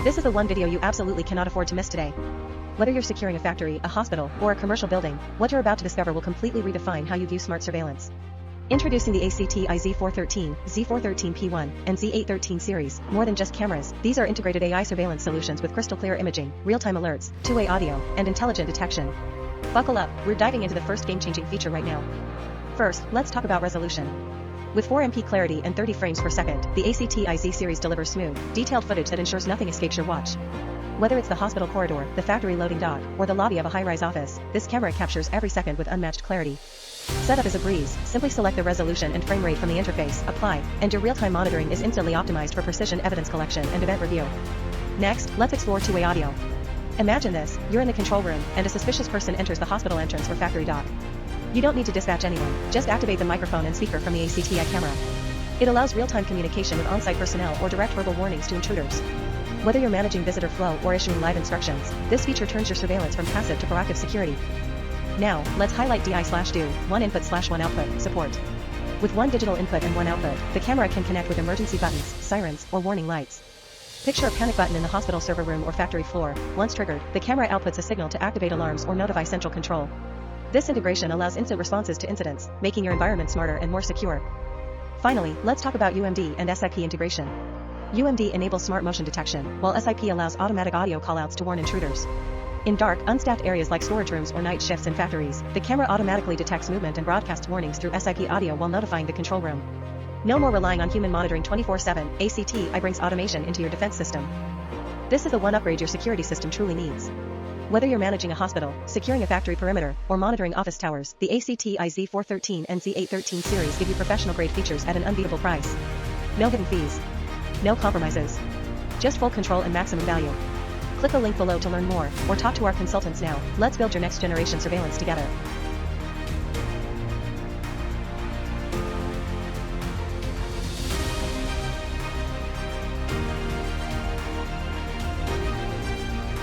This is the one video you absolutely cannot afford to miss today. Whether you're securing a factory, a hospital, or a commercial building, what you're about to discover will completely redefine how you view smart surveillance. Introducing the ACTi Z413, Z413P1, and Z813 series. More than just cameras, these are integrated AI surveillance solutions with crystal clear imaging, real-time alerts, two-way audio, and intelligent detection. Buckle up, we're diving into the first game-changing feature right now. First, let's talk about resolution. With 4MP clarity and 30 frames per second, the ACTi Z series delivers smooth, detailed footage that ensures nothing escapes your watch. Whether it's the hospital corridor, the factory loading dock, or the lobby of a high-rise office, this camera captures every second with unmatched clarity. Setup is a breeze. Simply select the resolution and frame rate from the interface, apply, and your real-time monitoring is instantly optimized for precision evidence collection and event review. Next, let's explore two-way audio. Imagine this, you're in the control room, and a suspicious person enters the hospital entrance or factory dock. You don't need to dispatch anyone, just activate the microphone and speaker from the ACTi camera. It allows real-time communication with on-site personnel or direct verbal warnings to intruders. Whether you're managing visitor flow or issuing live instructions, this feature turns your surveillance from passive to proactive security. Now, let's highlight DI/DO, one input/one output, support. With one digital input and one output, the camera can connect with emergency buttons, sirens, or warning lights. Picture a panic button in the hospital server room or factory floor. Once triggered, the camera outputs a signal to activate alarms or notify central control. This integration allows instant responses to incidents, making your environment smarter and more secure. Finally, let's talk about UMD and SIP integration. UMD enables smart motion detection, while SIP allows automatic audio callouts to warn intruders. In dark, unstaffed areas like storage rooms or night shifts in factories, the camera automatically detects movement and broadcasts warnings through SIP audio while notifying the control room. No more relying on human monitoring 24/7, ACTi brings automation into your defense system. This is the one upgrade your security system truly needs. Whether you're managing a hospital, securing a factory perimeter, or monitoring office towers, the ACTi Z413 and Z813 series give you professional-grade features at an unbeatable price. No hidden fees. No compromises. Just full control and maximum value. Click the link below to learn more, or talk to our consultants now. Let's build your next-generation surveillance together.